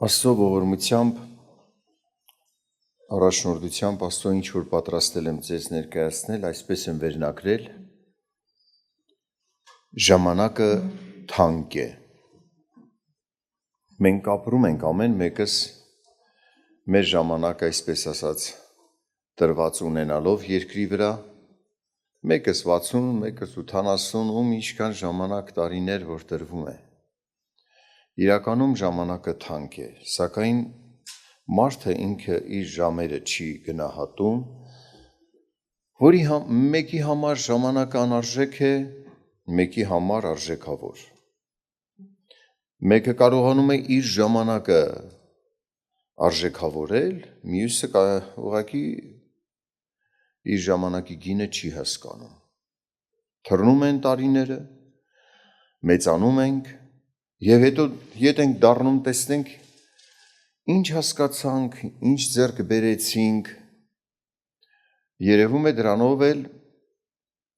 Աստծո ողորմությամբ, առաջնորդությամբ Աստծո ինչ որ պատրաստել եմ ձեզ ներկայացնել, այսպես եմ վերնագրել. ժամանակը թանկ է։ Մենք ապրում ենք ամեն մեկս մեր ժամանակ, այսպես ասած, տրված ունենալով երկրի վրա, մեկս 60, մեկս 80, ում ինչքան ժամանակ տարիներ որ տրվում է։ Իրականում ժամանակը թանկ է, սակայն մարդը ինքը իր ժամերը չի գնահատում, որի մեկի համար ժամանակը անարժեք է, մեկի համար արժեքավոր։ Մեկը կարողանում է իր ժամանակը արժեքավորել, մյուսը ուղղակի իր ժամանակի գինը չի հասկանում։ Թռնում են տարիները, մեծանում ենք, և հետո ետ ենք դառնում, տեսնենք ինչ հասկացանք, ինչ ձեռք բերեցինք, երևում է դրանով էլ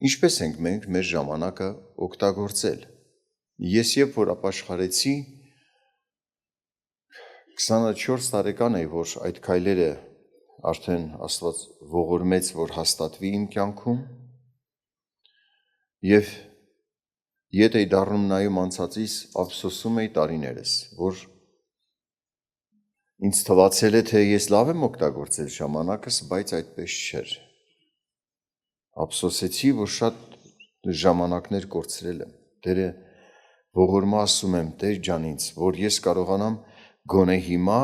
ինչպես ենք մենք մեր ժամանակը օգտագործել։ Ես երբ որ ապաշխարեցի, 24 տարեկան էի, որ այդ քայլերը արդեն Աստված ողորմեց, որ հաստատվի իմ կյանքում, և ետ էի դառնում նայում անցածիս, ափսոսում էի տարիներս, որ ինձ թվացել է, թե ես լավ եմ օգտագործել ժամանակս, բայց այդպես չէր։ Ափսոսեցի, որ շատ ժամանակներ կորցրել եմ։ Տերը ողորմա ասում եմ Տեր ջանից, որ ես կարողանամ գոնե հիմա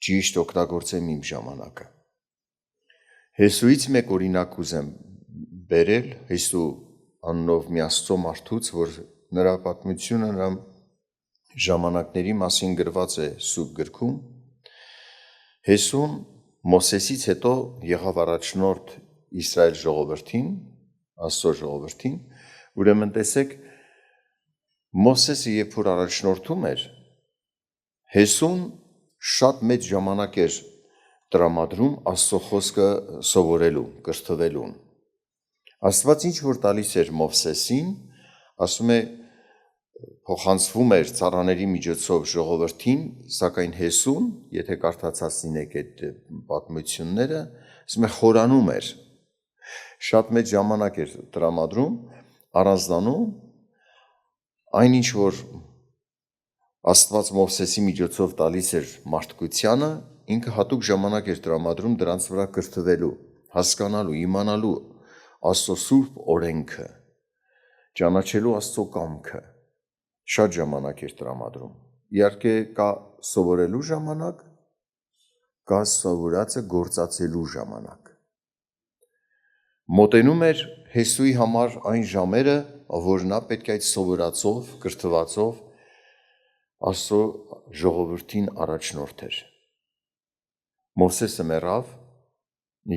ճիշտ օգտագործեմ իմ ժամանակը։ Հեսուից մեկ օրինակ ուզեմ բերել, Հեսու անունով մի Աստծո մարդուց, որ նրա պատմությունը նրա ժամանակների մասին գրված է Սուրբ գրքում։ Հեսուն Մովսեսից հետո եղավ առաջնորդ Իսրայել ժողովրդին, Աստծո ժողովրդին, ուրեմն տեսեք, Մովսեսը երբ որ առաջնորդում էր, Հեսուն շատ մեծ ժամանակ էր տրամադրում Աստծո խոսքը սովորելու, կրթվելուն։ Աստված ինչ որ տալիս էր Մովսեսին, ասում է, փոխանցվում էր ծառաների միջոցով ժողովրդին, սակայն Հեսուն, եթե կարդացած լինեք այդ պատմությունները, ասում է խորանում էր, շատ մեծ ժամանակ էր տրամադրում, առանձնանում, այնինչ որ Աստված Մովսեսի միջոցով տալիս էր մարդկությանը, ինքը հատուկ ժամանակ էր տրամադրում դրանց վրա կրթվելու, հասկանալու, իմանալու Աստծո սուրբ օրենքը, ճանաչելու Աստծո կամքը, շատ ժամանակ էր տրամադրում։ Իհարկե կա սովորելու ժամանակ, կա սովորածը գործածելու ժամանակ։ Մոտենում էր Հեսուի համար այն ժամերը, որ նա պետք է այդ սովորածով, կրթվածով Աստծո ժողովրդին առաջնորդեր։ Մովսեսը մեռավ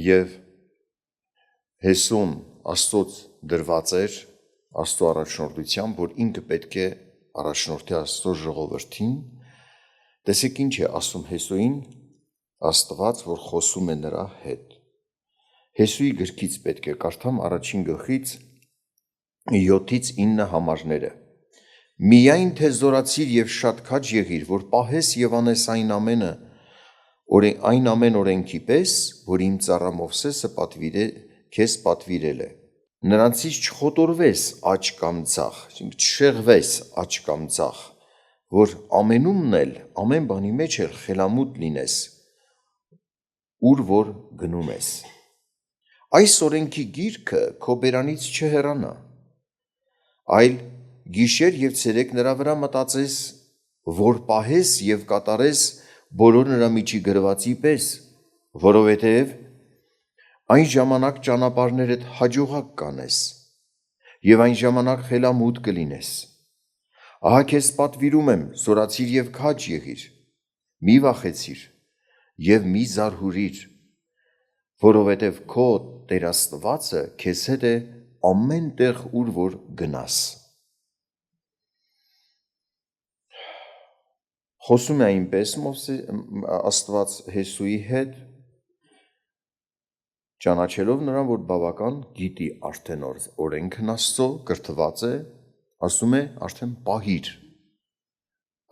և Հեսուն Աստծոց դրված էր Աստծո առաջնորդությամբ, որ ինքը պետք է առաջնորդի Աստծո ժողովրդին։ Տեսեք ինչ է ասում Հեսուին Աստված, որ խոսում է նրա հետ։ Հեսուի գրքից պետք է կարդամ առաջին գլխից 7-ից 9 համարները։ Միայն թե զորացիր և շատ քաջ եղիր, որ պահես և անես այն ամեն օրենքի պես, որ իմ ծառա Մովսեսը քեզ պատվիրել է։ Նրանցից չխոտորվես աջ կամ ձախ, չշեղվես աջ կամ ձախ, որ ամենումն էլ, ամեն բանի մեջ էլ խելամուտ լինես, ուր որ գնում ես։ Այս օրենքի գիրքը քո բերանից չհեռանա, այլ գիշեր և ցերեկ նրա վրա մտածես, որ պահես և կատարես բոլոր նրա միջի գրվածի պես, որովհետև այն ժամանակ ճանապարհներդ հաջողակ կանես, և այն ժամանակ խելամուտ կլինես։ Ահա քեզ պատվիրում եմ, զորացիր և քաջ եղիր, մի վախեցիր և մի զարհուրիր, որովհետև քո Տեր Աստվածը քեզ հետ է ամեն տեղ, ուր որ գնաս։ Խոսում է այնպես Աստված Հեսուի հետ, ճանաչելով նրան, որ բավական գիտի արդեն օրենքն Աստծո, կրթված է, ասում է արդեն պահիր,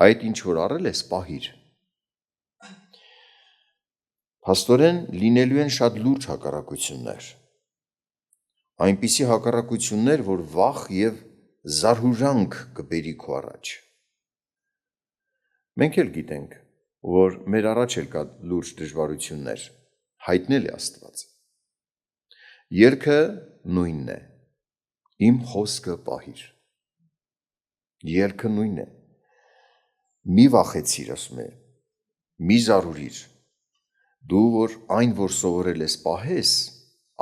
այդ ինչ որ առել ես պահիր, Փաստորեն լինելու են շատ լուրջ հակառակություններ։ Այնպիսի հակառակություններ, որ վախ եւ զարհուրանք կբերի քո առաջ։ Մենք էլ գիտենք, որ մեր առաջ էլ կա լուրջ դժվարություններ, հայտնել է Աստված։ Երգը նույնն է, իմ խոսքը պահիր։ Երգը նույնն է, մի վախեցիր, ասում է, մի զարհուրիր, դու որ այն, որ սովորել ես պահես,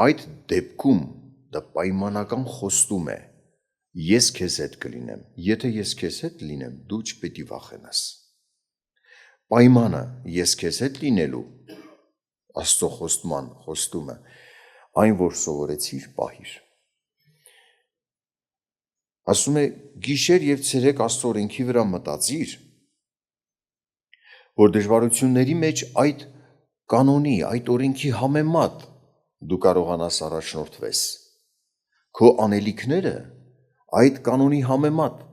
այդ դեպքում դա պայմանական խոստում է, ես քեզ հետ կլինեմ, եթե ես քեզ հետ լինեմ, դու չպետք է վախենաս։ Պայմանը ես քեզ հետ լինելու, Աստծո խոստումը, այն, որ սովորեցիր, պահիր։ Ասում է, գիշեր և ցերեկ Աստծո օրենքի վրա մտածիր, որ դժվարությունների մեջ այդ կանոնի, այդ օրենքի համեմատ դու կարողանաս առաջնորդվես։ Քո անելիքները այդ կանոնի համեմատ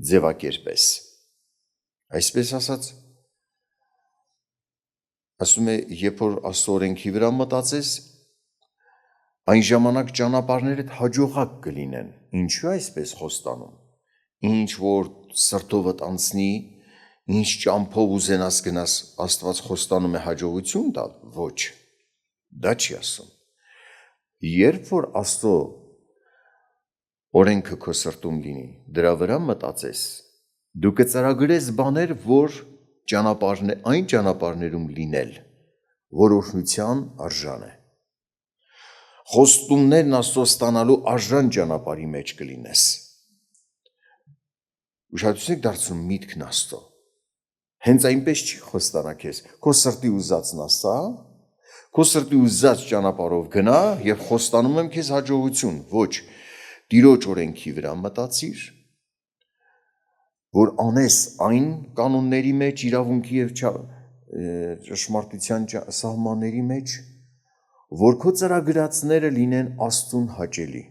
ձևակերպես։ Այսպես ասած, ասում է, երբ որ Աստծո օրենքի վրա մտածես, այն ժամանակ ճանապարհներդ հաջողակ կլինեն։ Ինչու այսպես խոստանում։ Ինչ որ սրտովդ անցնի, ինչ ճամփով ուզենաս գնաս, Աստված խոստանում է հաջողություն տալ, ոչ, դա չի ասում։ Երբ որ Աստծո օրենքը քո սրտում լինի, դրա վրա մտածես, դու կծրագրես բաներ, որ այն ճանապարհներում լինել, որ օրհնության արժան է։ Խոստումներն Աստծո ստանալու արժան ճանապարհի մեջ կլինես։ Ուշադրություն եք դարձնում միտքն Աստծո։ Հենց այնպես չի խոստանա քեզ, քո սրտի ուզածն ասա, քո սրտի ուզած ճանապարհով գնա եւ խոստանում եմ քեզ հաջողություն, ոչ, Տիրոջ օրենքի վրա մտածիր, որ անես այն կանոնների մեջ, իրավունքի եւ ճշմարտության սահմանների մեջ, որ քո ծրագրածները լինեն Աստծուն հաճելի։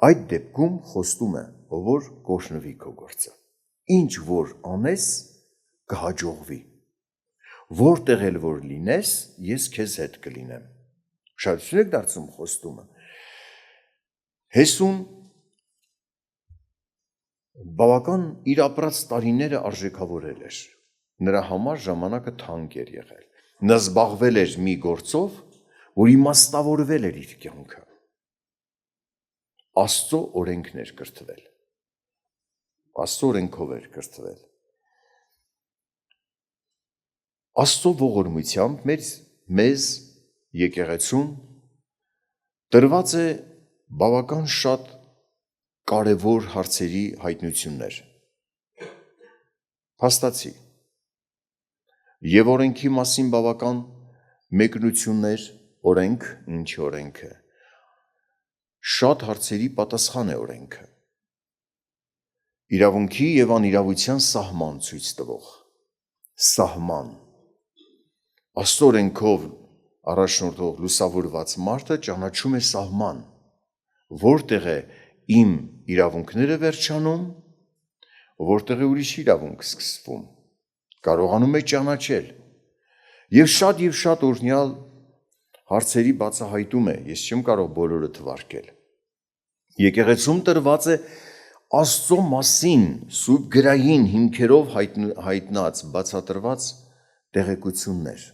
Այդ դեպքում խոստում է, որ կօրհնվի քո գործը։ Ինչ որ անես, կհաջողվի։ Որտեղ էլ որ լինես, ես քեզ հետ կլինեմ։ Ուշադրություն եք դարձնում խոստումը։ Հեսուն բավական իր ապրած տարիները արժեքավորել էր։ Նրա համար ժամանակը թանկ էր եղել։ Նա զբաղվել էր մի գործով, որ իմաստավորվել էր իր կյանքը։ Աստծո օրենքն էր կրթվել։ Աստծո օրենքով էր կրթվել։ Աստծո ողորմությամբ մեզ եկեղեցուն տրված է բավական շատ կարևոր հարցերի հայտնություններ։ Փաստացի։ Եվ օրենքի մասին բավական մեկնություններ, օրենք, ինչ օրենքը։ Շատ հարցերի պատասխան է օրենքը։ Իրավունքի եւ անիրավության սահման ցույց տվող։ Սահման։ Աստծո օրենքով առաջնորդող լուսավորված մարդը ճանաչում է սահման, որտեղ է իմ իրավունքները վերջանում, որտեղ է ուրիշ իրավունք սկսվում, կարողանում է ճանաչել եւ շատ օրհնյալ հարցերի բացահայտում է, ես չեմ կարող բոլորը թվարկել։ Եկեղեցում տրված է Աստծո մասին սուրբ գրային հիմքերով հայտնած, բացատրված տեղեկություններ։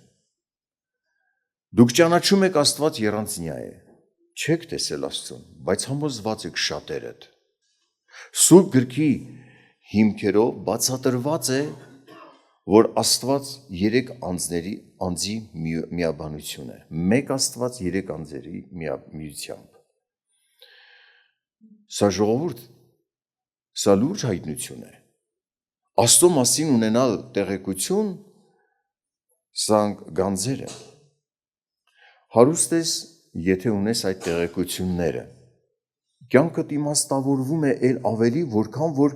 Դուք ճանաչում եք Աստված եռանձնյա է, չեք տեսել Աստծուն, բայց համոզված եք շատերդ։ Սուրբ գրքի հիմքերով բացատրված է, որ Աստված երեք անձի միաբանություն է, մեկ Աստված երեք անձերի միությամբ։ Սա ժողովուրդ, սա լուրջ հայտնություն է։ Աստծո մասին ունենալ տեղեկություն, սա գանձեր է։ Հարուստ ես, եթե ունես այդ տեղեկությունները, կյանքդ իմաստավորվում է էլ ավելի, որքան որ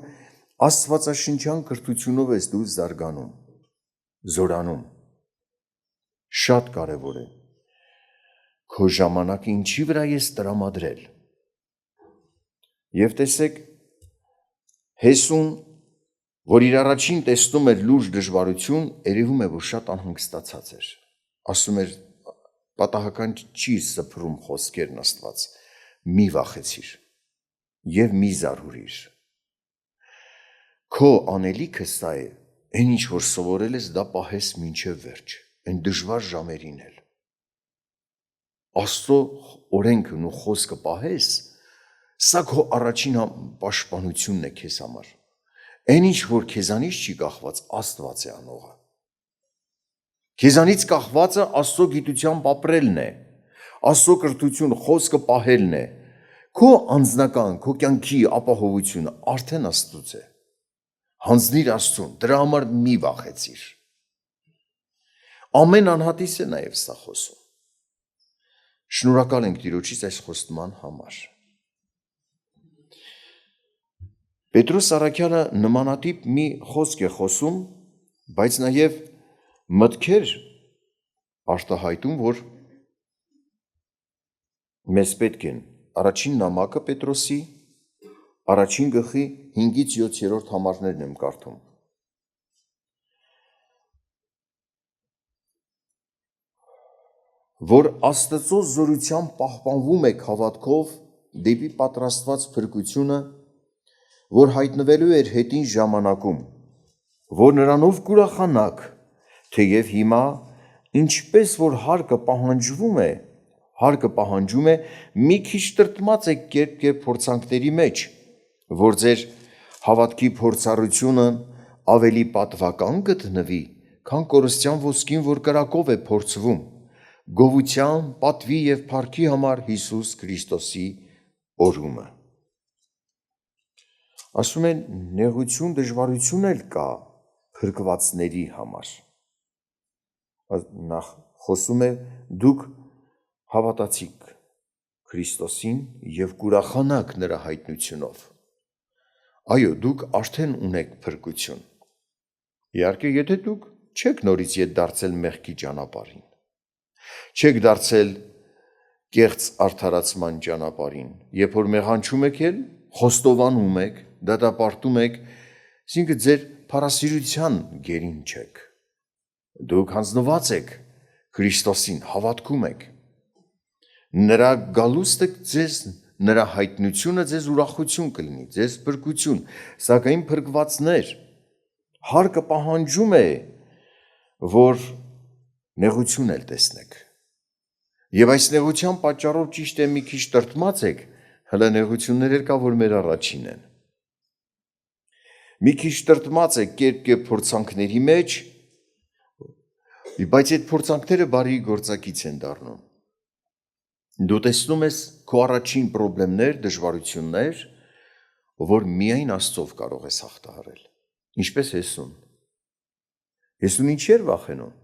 աստվածաշնչյան կրթությունով ես դու զարգանում, զորանում։ Շատ կարևոր է։ Քո ժամանակը ինչի վրա ես տրամադրել։ Եվ տեսեք, Հեսուն, որ իր առաջին տեսնում էր լուրջ դժվարություն, երևում է, որ շատ անհանգստացած էր։ ասում էր պատահական չի սփռում խոսքերն Աստված, մի վախեցիր եւ մի զարհուրիր։ Քո անելիքը սա է, այն ինչ որ սովորել ես, դա պահես մինչև վերջ, այն դժվար ժամերին էլ։ Աստծո օրենքն ու խոսքը պահես, սա քո առաջին պաշտպանությունն է քեզ համար։ Այն ինչ որ քեզանից չի կախված, Աստված է անողը։ Քեզանից կախվածը Աստծո գիտությամբ ապրելն է, Աստծո կրթություն, խոսքը պահելն է։ Քո անձնական, քո կյանքի ապահովությունը արդեն Աստծուց է։ Հանձնիր Աստծուն, դրա համար մի վախեցիր։ Ամեն անհատից է նաև սա խոսում։ Շնորհակալ ենք Տիրոջից այս խոստման համար։ Պետրոս Առաքյալը նմանատիպ մի խոսք է խոսում, բայց նաև մտքեր արտահայտում, որ մեզ պետք են։ Առաջին նամակը Պետրոսի, առաջին գլխի 5-ից 7-րդ համարներն եմ կարդում։ Որ Աստծո զորությամբ պահպանվում եք հավատքով դեպի պատրաստված փրկությունը, որ հայտնվելու էր հետին ժամանակում, որ նրանով կուրախանաք, թեև հիմա, ինչպես որ հարկը պահանջում է, մի քիչ տրտմած եք կերպ փորձանքների մեջ, որ ձեր հավատքի փորձառությունը ավելի պատվական գտնվի, քան կորստյան ոսկին, որ կրակով է փորձվում, գովության, պատվի և փառքի համար Հիսուս Քրիստոսի օրումը։ Ասում են, նեղություն, դժվարություն էլ կա փրկվածների համար։ Նախ խոսում է, դուք հավատացիք Քրիստոսին և կուրախանաք նրա հայտնությունով։ Այո, դուք արդեն ունեք փրկություն։ Իհարկե, եթե դուք չեք նորից ետ դարձել մեղքի ճանապարհին, չեք դարձել կեղծ արդարացման ճանապարհին, երբ որ մեղանչում եք էլ, խոստովանում եք, դատապարտում եք, այսինքն ձեր փառասիրության գերին չեք։ Դուք հանձնված եք Քրիստոսին, հավատքում եք։ Նրա գալուստը ձեզ, նրա հայտնությունը ձեզ ուրախություն կլինի, ձեզ փրկություն, սակայն փրկվածներ, հարկը պահանջում է, որ նեղություն էլ տեսնեք։ Եվ այս նեղության պատճառով ճիշտ է մի քիչ տրտմած եք, հələ նեղություններ էլ կա, որ մեր առաջին են։ Մի քիչ տրտմած եք կերպ փորձանքների մեջ, բայց այդ փորձանքները բարի գործակից են դառնում։ Դու տեսնում ես քո առաջին խնդիրներ, դժվարություններ, որ միայն Աստծով կարող ես հաղթահարել։ Ինչպես Հեսուն։ Հեսուն ինչի էր վախենում,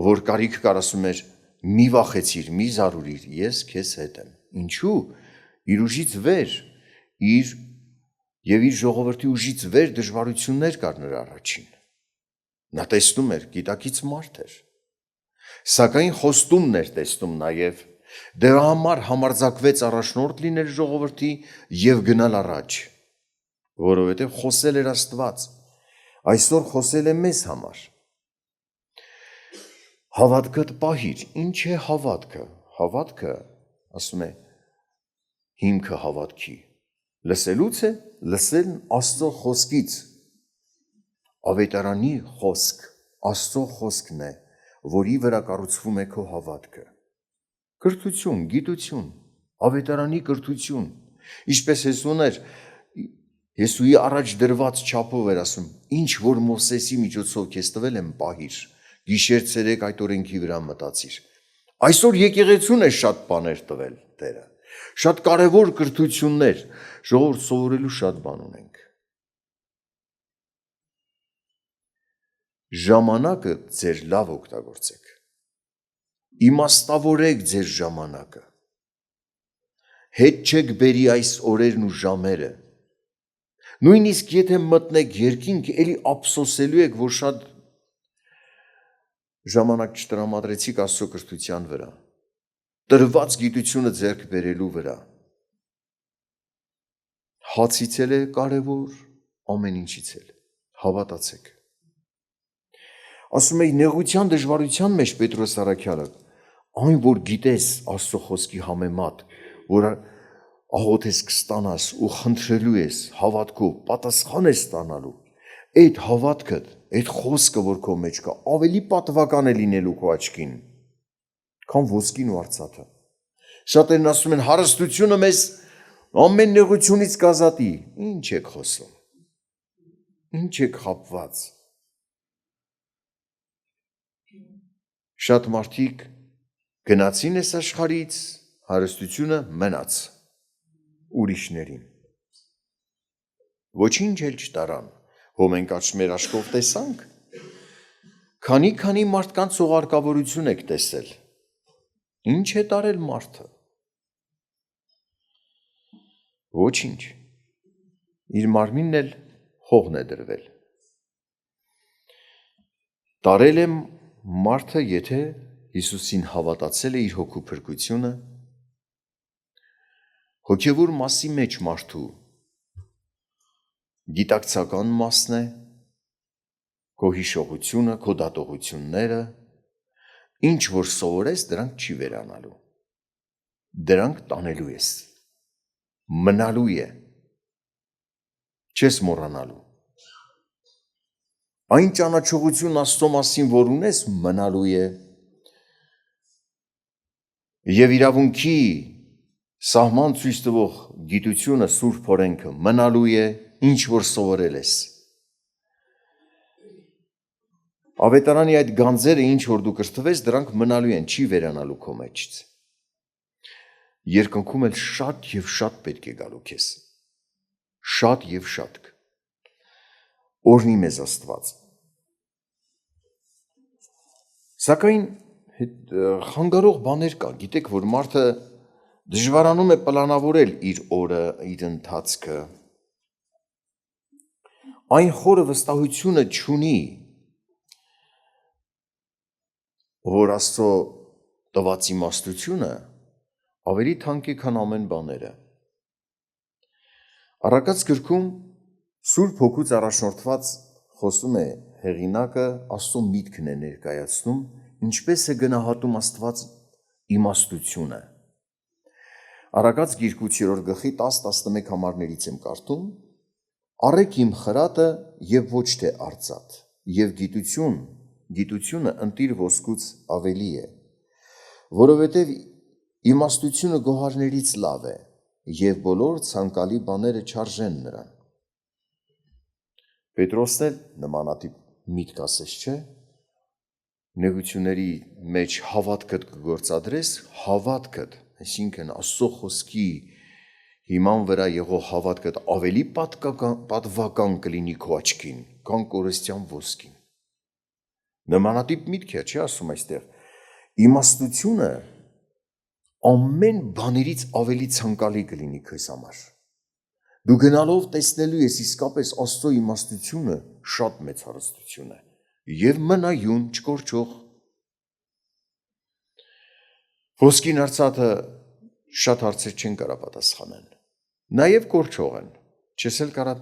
որ կարիք կար, ասում էր, մի վախեցիր, մի զարհուրիր, ես քեզ հետ եմ։ Ինչու՞։ Իր ուժից վեր, իր ժողովրդի ուժից վեր դժվարություններ կար նրա առաջին։ Նա տեսնում էր, գիտակից մարդ էր։ Սակայն խոստումն էր տեսնում նաև, դրա համար համարձակվեց առաջնորդ լինել ժողովրդի և գնալ առաջ, որովհետև խոսել էր Աստված, այսօր խոսել է մեզ համար։ Հավատքդ պահիր, ինչ է հավատքը։ Հավատքը, ասում է, հիմքը հավատքի։ Լսելուց է, լսելն Աստծո խոսքից։ Ավետարանի խոսք, Աստծո խոսքն է, որի վրա կառուցվում է քո հավատքը։ Կրթություն, գիտություն, ավետարանի կրթություն, ինչպես Հեսուն էր, Հեսուի առաջ դրված չափով էր ասում, ինչ որ Մովսեսի միջոցով քեզ տվել եմ, պահիր, գիշեր ցերեկ այդ օրենքի վրա մտածիր։ Այսօր եկեղեցուն է շատ բաներ տվել Տերը, շատ կարևոր կրթություններ, ժողովուրդ սովորելու շատ բան ունենք։ Ժամանակը ձեր լավ օգտագործեք։ Իմաստավորեք ձեր ժամանակը։ Հետ չեք բերի այս օրերն ու ժամերը։ Նույնիսկ եթե մտնեք երկինք, էլի ափսոսելու եք, որ շատ ժամանակ չտրամադրեցիք Աստծո կրթության վրա, տրված գիտությունը ձեռք բերելու վրա։ Հացից էլ է կարևոր, ամեն ինչից էլ, հավատացեք։ Ասում է նեղության դժվարության մեջ Պետրոս Առաքյալը, այն որ գիտես Աստծո խոսքի համեմատ, որ աղոթես կստանաս ու խնդրելու ես հավատքով, պատասխան ես ստանալու, այդ հավատքը, այդ խոսքը, որ քո մեջ կա, ավելի պատվական է լինելու քո աչքին, քան ոսկին ու արծաթը։ Շատերն ասում են հարստությունը մեզ ամեն նեղությունից կազատի։ Ինչ եք խոսում։ Ինչ եք խաբված։ Շատ մարդիկ գնացին այս աշխարհից, հարստությունը մնաց ուրիշներին։ Ոչինչ էլ չտարան, հո մենք մեր աչքով տեսանք, քանի մարդկանց ուղարկավորություն եք տեսել, ինչ է տարել մարդը, ոչինչ, իր մարմինն էլ հողն է դրվել, տարել եմ մարդը, եթե Հիսուսին հավատացել է իր հոգու փրկությունը, հոգևոր մասի մեջ մարդու գիտակցական մասն է, քո հիշողությունը, քո դատողությունները, ինչ որ սովորես, դրանք չի վերանալու, դրանք տանելու ես, մնալու է, չես մոռանալու, այն ճանաչողություն Աստծո մասին, որ ունես, մնալու է, և իրավունքի սահման ցույց տվող գիտությունը, Սուրբ օրենքը մնալու է, ինչ որ սովորել ես։ Ավետարանի այդ գանձերը, ինչ որ դու կրթվես, դրանք մնալու են, չի վերանալու քո մեջից։ Երկնքում էլ շատ և շատ պետք է գալու քեզ։ Շատ և շատ։ Օրհնի մեզ Աստված։ Սակայն խանգարող բաներ կա, գիտեք, որ մարդը դժվարանում է պլանավորել իր օրը, իր ընթացքը, այն խորը վստահությունը չունի, որ Աստծո տված իմաստությունը ավելի թանկ է, քան ամեն բաները։ Առակաց գրքում Սուրբ Հոգուց առաջնորդված խոսում է հեղինակը, Աստծո միտքն է ներկայացնում, ինչպես է գնահատում Աստված իմաստությունը։ Առակաց գիրք 8-րդ գլխի 10-11 համարներից եմ կարդում. «Առեք իմ խրատը և ոչ թե արծաթ, և գիտությունը ընտիր ոսկուց ավելի է, որովհետև իմաստությունը գոհարներից լավ է, և բոլոր ցանկալի բաները չարժեն նրան»։ Պետրոսն էլ նմանատիպ միտք ասեց, չէ՞։ Նեղությունների մեջ հավատքդ կգործադրես, հավատքդ, այսինքն Աստծո խոսքի հիման վրա եղող հավատքդ ավելի պատվական կլինի քո աչքին, քան կորստյան ոսկին։ Նմանատիպ միտք է, չի ասում այստեղ։ Իմաստությունը ամեն բաներից ավելի ցանկալի կլինի քեզ համար։ Դու գնալով տեսնելու ես իսկապես Աստծո իմաստությունը շատ մեծ հարստություն է և մնայուն չկորչող։ Ոսկին արծաթը շատ հարցեր չեն կարա պատասխանեն, նաև կորչող են, չես էլ կարա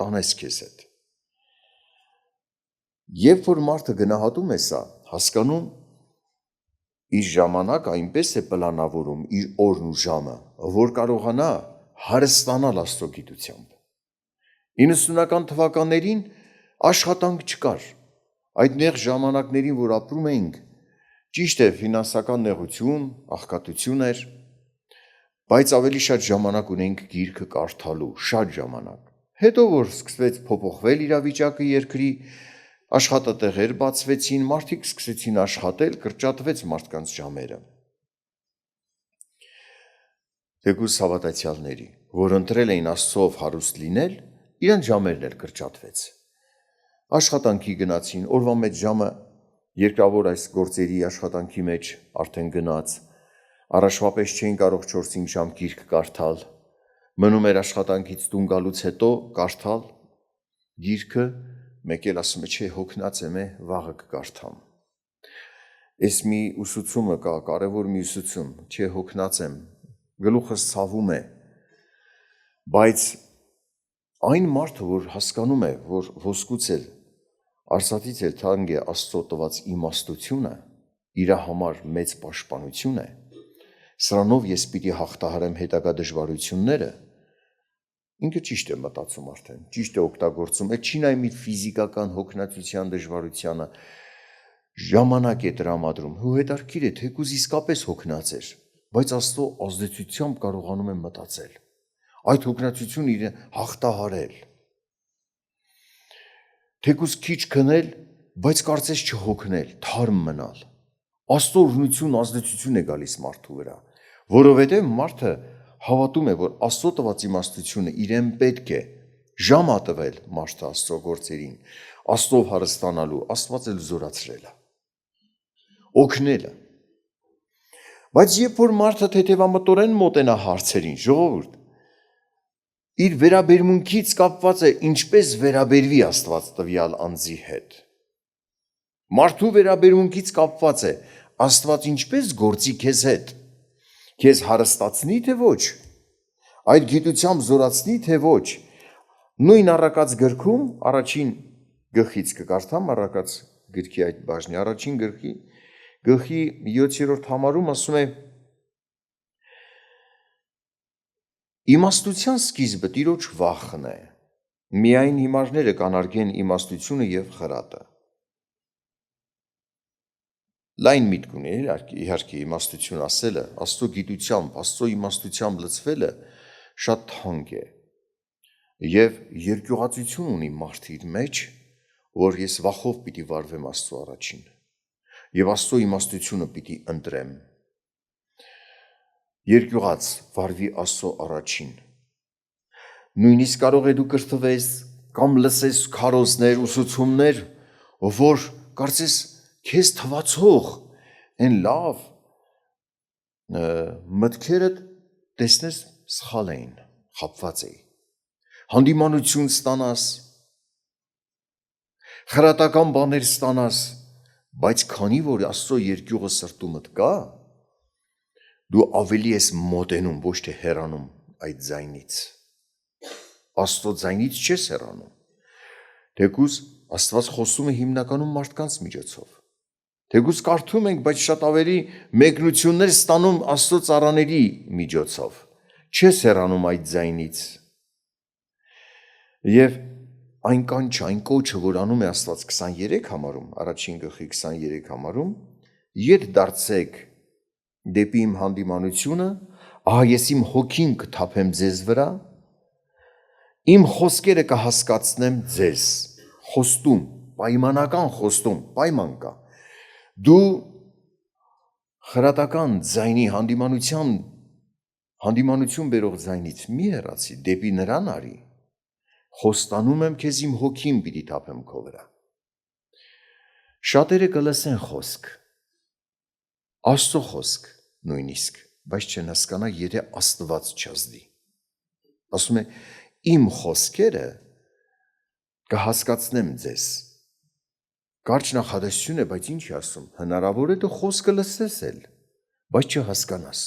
տանես քեզ հետ։ Երբ որ մարդը գնահատում է սա, հասկանում իր ժամանակ այնպես է պլանավորում իր օրն ու ժամը, որ կարողանա հարստանալ Աստծո գիտությամբ։ 90-ական թվականներին աշխատանք չկար, այդ նեղ ժամանակներին, որ ապրում էինք, ճիշտ է, ֆինանսական նեղություն, աղքատություն էր, բայց ավելի շատ ժամանակ ունենք գիրքը կարդալու, շատ ժամանակ։ Հետո որ սկսվեց փոփոխվել իրավիճակը երկրի, աշխատատեղեր բացվեցին, մարդիկ սկսեցին աշխատել, կրճատվեց մարդկանց ժամերը։ Թեկուզ հավատացյալների, որ ընտրել էին Աստծով հարուստ լինել, իրենց ժամերն էլ կրճատվեց։ Աշխատանքի գնացին, օրվա մեջ ժամը երկրավոր այս գործերի աշխատանքի մեջ արդեն գնաց, առաջվա պես չէին կարող 4-5 ժամ գիրք կարդալ, մնում էր աշխատանքից տուն գալուց հետո կարդալ գիրքը, մեկ էլ ասում է, չէ, հոգնած եմ, վաղը կկարդամ։ Այս մի ուսուցումը կա, կարևոր մի ուսուցում, չէ, հոգնած եմ, գլուխս ցավում է, բայց այն մարդը, որ հասկանում է, որ ոսկուց էլ Արսաթից էլ թանկ է Աստծո տված իմաստությունը, իր համար մեծ պաշտպանություն է։ Սրանով ես պիտի հաղթահարեմ հետագա դժվարությունները։ Ինքը ճիշտ է մտածում արդեն, ճիշտ է օգտագործում, այդ չի նայում իր ֆիզիկական հոգնածության դժվարությանը, ժամանակ է տրամադրում, ու հետարքիր է, թեկուզ իսկապես հոգնած էր, բայց Աստծո ազդեցությամբ կարողանում է մտածել, այդ հոգնածությունը իր հաղթահարել, թեկուզ քիչ քնել, բայց կարծես չհոգնել, թարմ մնալ, Աստծո օրհնություն, ազդեցություն է գալիս մարդու վրա, որովհետև մարդը հավատում է, որ Աստծո տված իմաստությունը իրեն պետք է, ժամ ա տվել մարդը Աստծո գործերին, Աստծով հարստանալու, Աստված էլ զորացրել է, օգնել է, բայց երբ որ մարդը թեթևամտորեն մոտենա հարցերին, ժողովուրդ, իր վերաբերմունքից կապված է ինչպես վերաբերվի Աստված տվյալ անձի հետ, մարդու վերաբերմունքից կապված է Աստված ինչպես գործի քեզ հետ, քեզ հարստացնի թե ոչ, այդ գիտությամբ զորացնի թե ոչ, նույն առակաց գրքում, առաջին գլխից կկարդամ առակաց գրքի այդ բաժնի, առաջին գլխի 7-րդ համարում ասում է, իմաստության սկիզբը տիրոջ վախն է, միայն հիմարները կանարգեն իմաստությունը և խրատը, լայն միտք ունի, իհարկե իմաստություն ասելը, Աստծո գիտությամբ, Աստծո իմաստությամբ լցվելը շատ թանկ է և երկյուղածություն ունի մարդ իր մեջ, որ ես վախով պիտի վարվեմ Աստծո առաջին և Աստծո իմաստությունը պիտի ընտրեմ, երկյուղած վարվի Աստծո առաջին, նույնիսկ կարող է դու կրթվես կամ լսես քարոզներ, ուսուցումներ, որ կարծես քեզ թվացող են լավ մտքերդ տեսնես սխալ էին, խապված էի, հանդիմանություն ստանաս, խրատական բաներ ստանաս, բայց քանի որ Աստծո երկյուղը սրտումդ կա, դու ավելի ես մոտենում, ոչ թե հեռանում այդ ձայնից, Աստծո ձայնից չես հեռանում, թեկուզ Աստված խոսում է հիմնականում մարդկանց միջոցով, թեկուզ կարդում ենք, բայց շատ ավելի մեկնություններ ստանում Աստծո ծառաների միջոցով, չես հեռանում այդ ձայնից և այն կանչը, այն կոչը, որ անում է Աստված 23 համարում, առաջին գլխի 23 համարում, ետ դարձեք դեպի իմ հանդիմանությունը, ահա ես իմ հոգին կթափեմ ձեզ վրա, իմ խոսքերը կհասկացնեմ ձեզ, խոստում, պայմանական խոստում, պայման կա, դու խրատական ձայնի հանդիմանություն բերող ձայնից մի հեռացի, դեպի նրան արի, խոստանում եմ քեզ իմ հոգին պիտի թափեմ քո վրա, շատերը կլսեն խոսք, Աստծո խոսք նույնիսկ, բայց չեն հասկանա, եթե Աստված չազդի, ասում է, իմ խոսքերը կհասկացնեմ ձեզ, կարճ նախադասություն է, բայց ինչ է ասում, հնարավոր է դու խոսքը լսես էլ, բայց չհասկանաս,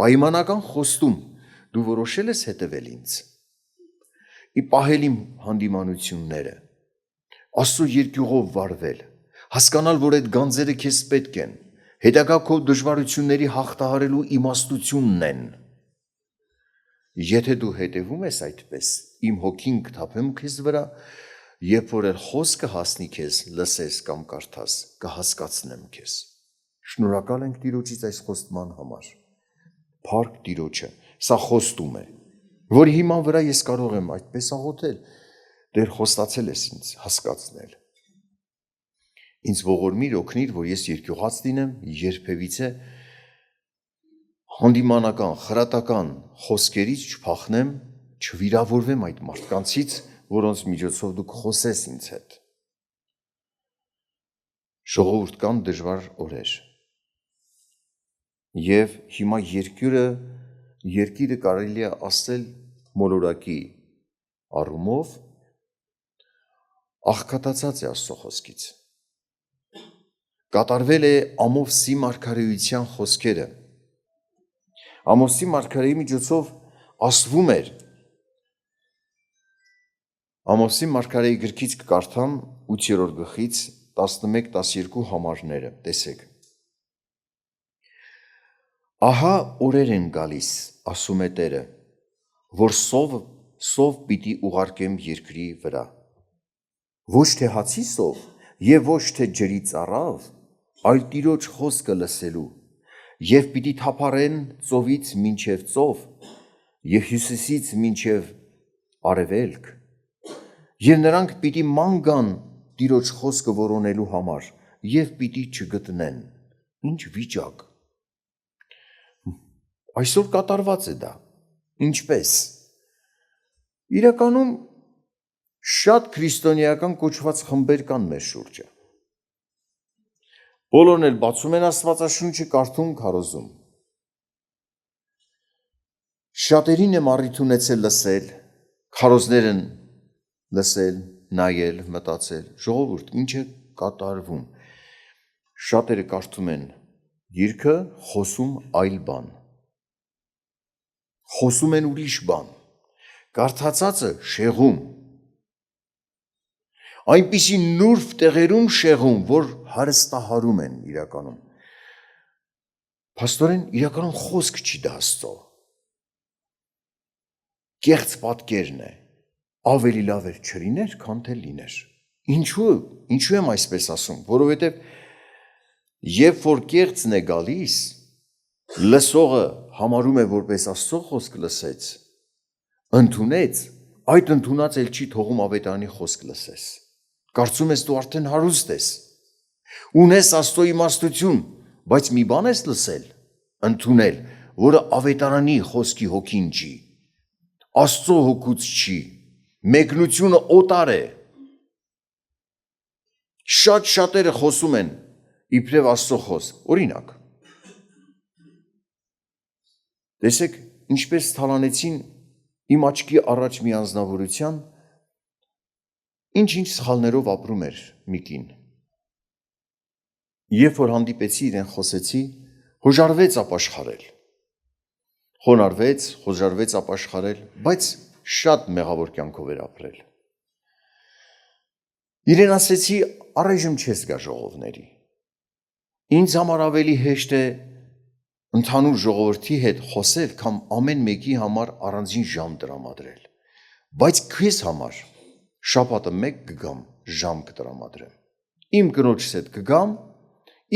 պայմանական խոստում, դու որոշել ես հետևել ինձ, պահել իմ հանդիմանությունները, Աստծո երկյուղով վարվել, հասկանալ, որ այդ գանձերը քեզ պետք են, հետագա քո դժվարությունների հաղթահարելու իմաստությունն են, եթե դու հետևում ես այդպես, իմ հոգին կթափեմ քեզ վրա, երբ որ էլ խոսքը հասնի քեզ, լսես կամ կարդաս, կհասկացնեմ քեզ, շնորհակալ ենք Տիրոջից այս խոստման համար, փառք Տիրոջը, սա խոստում է, որ հիման վրա ես կարող եմ այդպես աղոթել, Տեր խոստացել ես ինձ հասկացնել, ինձ ողորմիր օգնիր, որ ես երկյուղած լինեմ, երբևիցե հանդիմանական, խրատական խոսքերից չփախնեմ, չվիրավորվեմ այդ մարդկանցից, որոնց միջոցով դուք խոսես ինձ հետ, ժողովուրդ կան դժվար օրեր, և հիմա երկիրը կարելի է ասել մոլորակի առումով աղքատացած է Աստծո խոսքից, կատարվել է Ամովսի մարգարեության խոսքերը, Ամովսի մարգարեի միջոցով ասվում էր, Ամոսի մարգարեի գրքից կկարդամ 8-րդ գլխից 11-12 համարները, տեսեք։ Ահա օրեր են գալիս, ասում է Տերը, որ սով պիտի ուղարկեմ երկրի վրա։ Ոչ թե հացի սով և ոչ թե ջրի ծառավ, այլ Տիրոջ խոսքը լսելու, և պիտի թափառեն ծովից մինչև ծով, և հյուսիսից մինչև արևելք, և նրանք պիտի ման գան Տիրոջ խոսքը որոնելու համար, և պիտի չգտնեն։ Ինչ վիճակ։ Այսօր կատարված է դա։ Ինչպես։ Իրականում շատ քրիստոնեական կոչված խմբեր կան մեր շուրջը։ Բոլորն էլ բացում են Աստվածաշունչը, կարդում, քարոզում։ Շատերին եմ առիթ ունեցել լսել, քարոզներ են լսել, նայել, մտածել, ժողովուրդ, ինչ է կատարվում։ Շատերը կարդում են գիրքը, խոսում այլ բան։ Խոսում են ուրիշ բան, կարդացածը շեղում, այնպիսի նուրբ տեղերում շեղում, որ հարստահարում են իրականում։ Փաստորեն իրականում խոսք չի դա Աստծո։ Կեղծ պատկերն է, ավելի լավ էր չլիներ, քան թե լիներ։ Ինչու եմ այսպես ասում, որովհետև երբ որ կեղծն է գալիս, լսողը համարում է որպես Աստծո խոսք լսեց, ընդունեց, այդ ընդունած էլ չի թողում ավետարանի խոսք լսես։ Կարծում ես դու արդեն հարուստ ես, ունես Աստծո իմաստություն, բայց մի բան ես լսել, ընդունել, որը ավետարանի խոսքի հոգին չի, Աստծո հոգուց չի, մեկնությունը օտար է։ Շատերը խոսում են իբրև Աստծո խոսք, օրինակ։ Տեսեք, ինչպես թալանեցին իմ աչքի առաջ մի անձնավորության, ինչ-ինչ սխալներով ապրում էր մի կին։ Երբ որ հանդիպեցի իրեն խոսեցի, հոժարվեց ապաշխարել։ Հոժարվեց ապաշխարել, բայց շատ մեղավոր կյանքով էր ապրել։ Իրեն ասեցի, առայժմ չես գա ժողովների։ Ինձ համար ավելի հեշտ է ընդհանուր ժողովրդի հետ խոսել, քան ամեն մեկի համար առանձին ժամ տրամադրել։ Բայց քեզ համար շաբաթը մեկ կգամ, ժամ կտրամադրեմ։ Իմ կնոջս հետ կգամ,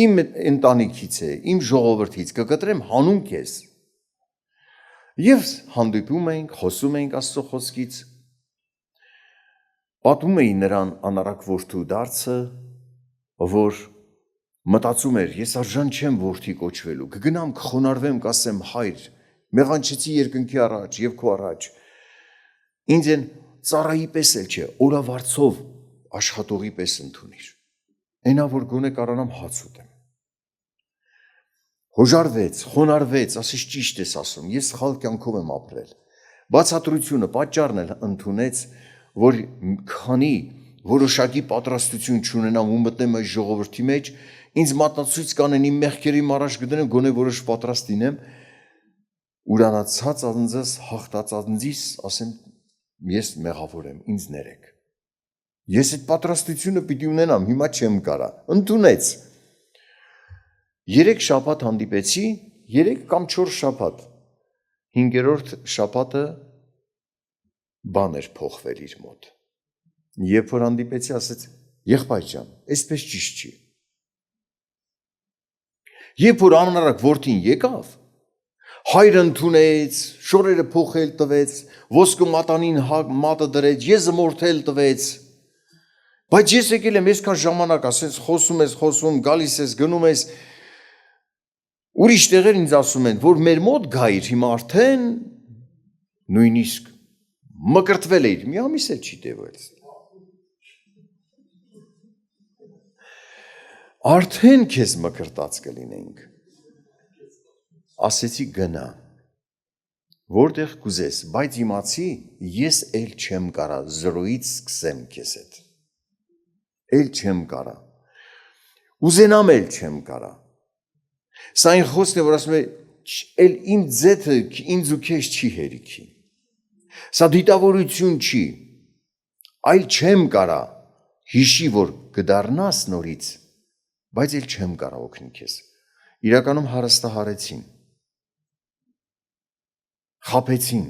իմ ընտանիքից է, իմ ժողովրդից կկտրեմ հանուն քեզ։ Եվ հանդիպում էինք, խոսում էինք Աստծո խոսքից, պատմում էի նրան անառակ որդու դարձը, որ մտածում էր, ես արժան չեմ որդի կոչվելու, կգնամ, կխոնարհվեմ, կասեմ հայր, մեղանչեցի երկնքի առաջ և քո առաջ, ինձ են ծառայի պես էլ չէ, օրավարձով աշխատողի պես ընդունիր, այնա որ գոնե կարանամ հաց ուտեմ։ Հոժարվեց, խոնարհվեց, ասես ճիշտ ես ասում, ես սխալ կյանքով եմ ապրել։ Բացատրությունը, պատճառն էլ ընդունեց, որ քանի որոշակի պատրաստություն չունենամ ու մտնեմ այս ժողովրդի մեջ, ինձ մատնացույց կանեն, իմ մեղքերի առաջ կդնեն, գոնե որոշ պատրաստ լինեմ, ուրանացած անձս, հաղթած անձիս, ասեմ, ես մեղավոր եմ, ինձ ներեք։ Ես այդ պատրաստությունը պիտի ունենամ, հիմա չեմ կարա, ընդունեց։ 3 շաբաթ հանդիպեցի, 3 կամ 4 շաբաթ, 5-րդ շաբաթը բան էր փոխվել իր մոտ։ Երբ որ հանդիպեցի, ասեց, եղբայր ջան, այսպես ճիշտ չի։ Երբ որ անառակ որդին եկավ, հայրը ընդունեց, շորերը փոխել տվեց, ոսկու մատանին մատը դրեց, եզմորթել տվեց, բայց ես եկել եմ այսքան ժամանակ, ասես խոսում ես, գալիս ես, գնում ես, ուրիշ տեղեր ինձ ասում են, որ մեր մոտ գայր, հիմա արդեն նույնիսկ մկրտվել էիր, մի ամիս էլ չի տևել։ Արդեն քեզ մկրտած կլինենք։ Ասեցի գնա, որտեղ կուզես, բայց իմացի, ես էլ չեմ կարա, 0-ից սկսեմ քեզ հետ։ Էլ չեմ կարա։ Ուզենամ էլ չեմ կարա։ Սա այն խոսքն է, որ ասում է, էլ իմ ձեթը ինձ ու քեզ չի հերիքի։ Սա դիտավորություն չի, այլ չեմ կարա, հիշի, որ կդառնաս նորից, բայց էլ չեմ կարա օգնի քեզ։ Իրականում հարստահարեցին, խաբեցին։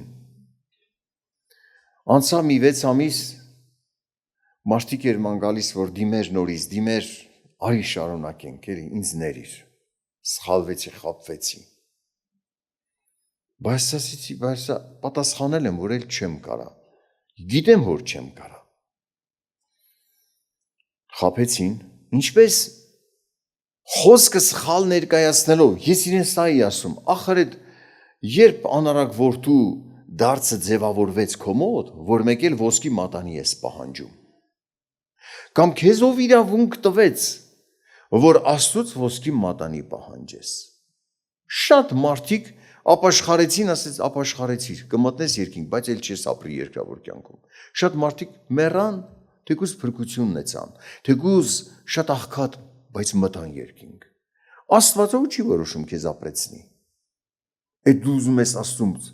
Անցավ մի 6 ամիս, մարդիկ էր ման գալիս, որ դիմեր նորից, դիմեր, արի շարունակենք, էլի ինձ ներիր, սխալվեցի, խաբվեցի։ Բայց ասացի, բայց պատասխանել եմ, որ էլ չեմ կարա, գիտեմ, որ չեմ կարա։ Խաբեցին, ինչպես խոսքը սխալ ներկայացնելով, ես իրեն սա էի ասում, ախր այդ երբ անարակ որդու դարձը ձևավորվեց քո մոտ, որ մեկ էլ ոսկի մատանի ես պահանջում։ Կամ քեզ ով իրավունք տվեց, որ Աստծուց ոսկի մատանի պահանջես։ Շատ մարդիկ ապաշխարեցին, ասեց ապաշխարեցիր, կմտնես երկինք, բայց էլ չես ապրի երկրավոր կյանքում։ Շատ մարդիկ մեռան, թեկուզ փրկություն ունեցան, թեկուզ շատ աղքատ, բայց մտան երկինք։ Աստված ով չի որոշում քեզ ապրեցնի։ Այդ դու ուզում ես Աստծուց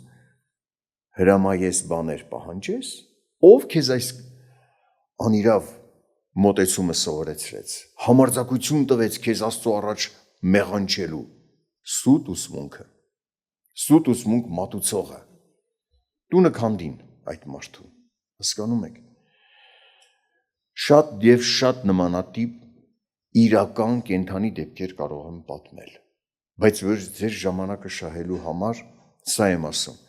հրամայես բաներ պահանջես, ով քեզ այս անիրավ մոտեցումը սովորեցրեց, համարձակություն տվեց քեզ Աստծո առաջ մեղանչելու, սուտ ուսմունքը, սուտ ուսմունք մատուցողը, տունը քանդին այդ մարդուն, հասկանում եք։ Շատ եւ շատ նմանատիպ իրական կենթանի դեպքեր կարող եմ պատմել, բայց որ ձեր ժամանակը շահելու համար սա եմ ասում,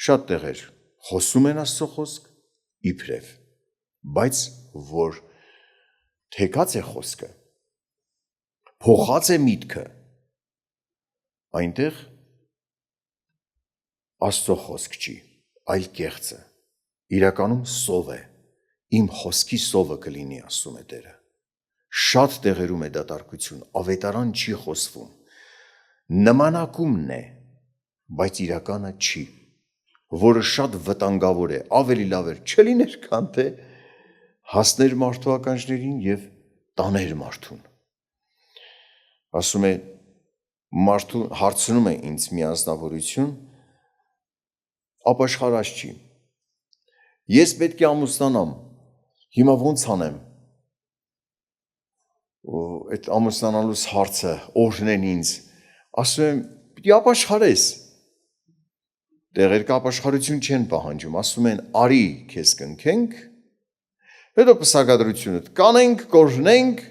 շատ տեղեր խոսում են Աստծո խոսք, իբրև, բայց որ թեկած է խոսքը, փոխած է միտքը, այնտեղ Աստծո խոսք չի, այլ կեղծը, իրականում սով է, իմ խոսքի սովը կլինի, ասում է Տերը։ Շատ տեղերում է դատարկություն, ավետարան չի խոսվում, նմանակումն է, բայց իրականը չի, որը շատ վտանգավոր է, ավելի լավ էր չլիներ, քան թե հասներ մարդու ականջներին եւ տաներ մարդուն։ Ասում է մարդու հարցնում է ինձ մի անձնավորություն, ապաշխարած չի։ Ես պետք է ամուսնանամ, հիմա ոնց անեմ։ Այդ ամուսնանալուց հարցը օրհնեն ինձ, ասում եմ, պիտի ապաշխարես։ Տեղեր կա ապաշխարություն չեն պահանջում, ասում են, արի քեզ կնքենք, հետո պսակադրությունը կանենք, կօրհնենք,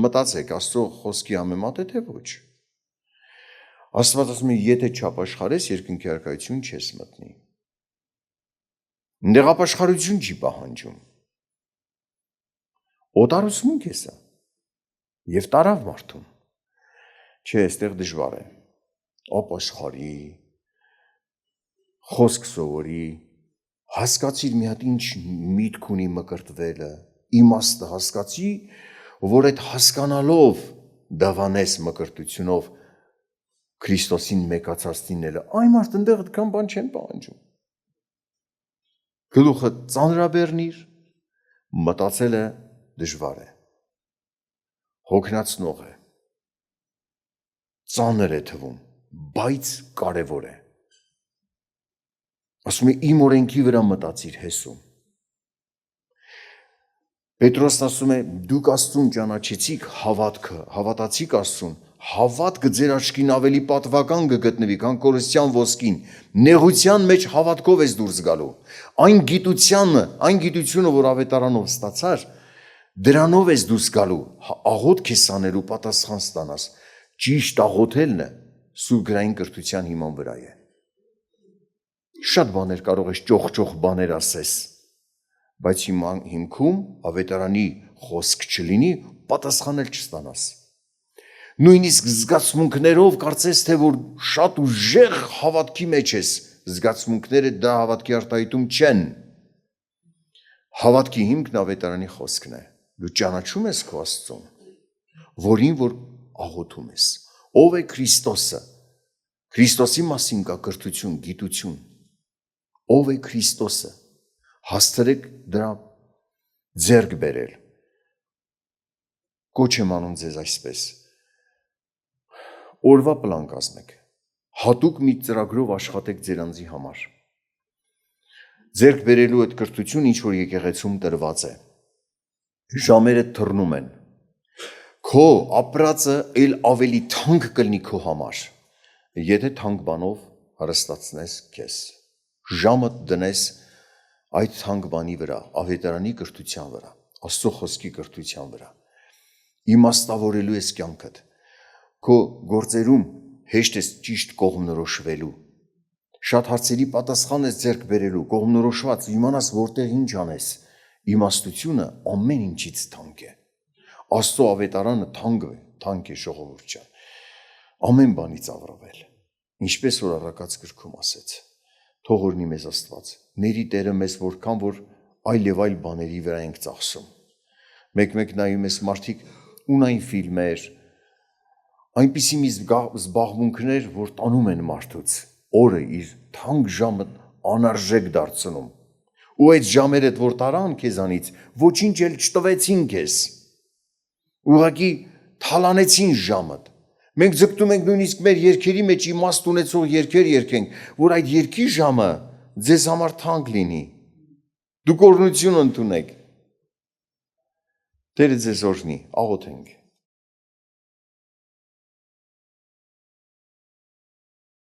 մտածեք, Աստծո խոսքի համեմատ է թե ոչ։ Աստված ասում է, եթե չապաշխարես, երկնքի առաքայություն չես մտնի։ Այնտեղ ապաշխարություն չի պահանջում։ Օտարացում է սա։ Եվ տարավ մարդուն։ Չէ, այստեղ դժվար է։ Ապաշխարի, խոսք սովորի, հասկացիր մի հատ ինչ միտք ունի մկրտվելը, իմաստը հասկացի, որ այդ հասկանալով դավանես մկրտությունով Քրիստոսին մեկացած լինելը, այն մարդ ընդեղ այդքան բան չեն պահանջում։ Գլուխը ծանրաբեռնիր, մտածելը դժվար է, հոգնածնող է, ծանր է թվում, բայց կարևոր է։ Ասում է իմ օրենքի վրա մտածիր հեսում։ Պետրոսն ասում է դուք Աստծուն ճանաչեցիք հավատքը, հավատացիք Աստծուն, հավատքը ձեր աչքին ավելի պատվական կգտնվի, քան կորստյան ոսկին, նեղության մեջ հավատքով ես դուրս գալու, այն գիտությունը, որ ավետարանով ստացար, դրանով ես դուրս գալու, աղոթք ես անելու, պատասխան ստանաս, ճիշտ աղոթելն է սուրբ գրային կրթության հիման վրա է։ Շատ բաներ կարող ես ճոխ բաներ ասես, բայց հիմքում ավետարանի խոսք չլինի, պատասխանել չստանաս։ Նույնիսկ զգացմունքներով կարծես թե որ շատ ուժեղ հավատքի մեջ ես, զգացմունքները դա հավատքի արտահայտում չեն։ Հավատքի հիմքն ավետարանի խոսքն է։ Դու ճանաչում ես քո Աստծուն, որին որ աղոթում ես։ Ով է Քրիստոսը։ Քրիստոսի մասին կա կրթություն, գիտություն։ Ով է Քրիստոսը։ Հաստրեք դրա ձեռք բերել։ Կոչ եմ անում ձեզ այսպես։ Օրվա պլան կազմեք։ Հատուկ մի ծրագրով աշխատեք ձեր անձի համար։ ձեռք բերելու այդ կրթություն ինչ որ եկեղեցում տրված է։ Ժամերը թռնում են։ Քո ապրածը ել ավելի թանկ կլինի քո համար, եթե թանկ բանով հարստացնես քեզ։ Ժամը դնես այդ թանկ բանի վրա, ավետարանի կրթության վրա, Աստծո խոսքի կրթության վրա։ Իմաստավորելու ես կյանքդ։ Քո գործերում հեշտ ես ճիշտ կողմնորոշվելու։ Շատ հարցերի պատասխան ես ձեռք բերելու, կողմնորոշված, իմանաս որտեղ ինչ անես։ Իմաստությունը ամեն ինչից թանկ է։ Աստծո ավետարանը թանկ է ժողովուրդ ջան։ Ամեն բանից առավել։ Ինչպես որ առակաց գրքում ասեց, թող օրհնի մեզ Աստված, ների Տերը մեզ որքան որ այլ եւ այլ բաների վրա ենք ծախսում։ Մեկ-մեկ նայում ես մարդիկ ունայն ֆիլմեր, այնպիսի մի զբաղմունքներ, որ տանում են մարդուց, օրը իր թանկ ժամը անարժեք դարձնում։ Ու այդ ժամերդ որ տարան քեզանից, ոչինչ էլ չտվեցին քեզ։ Ուղղակի թալանեցին ժամդ։ Մենք ձգտում ենք նույնիսկ մեր երգերի մեջ իմաստ ունեցող երգեր երգենք, որ այդ երգի ժամը ձեզ համար թանկ լինի։ Դուք օրհնություն ընդունեք։ Տերը ձեզ օրհնի, աղոթենք։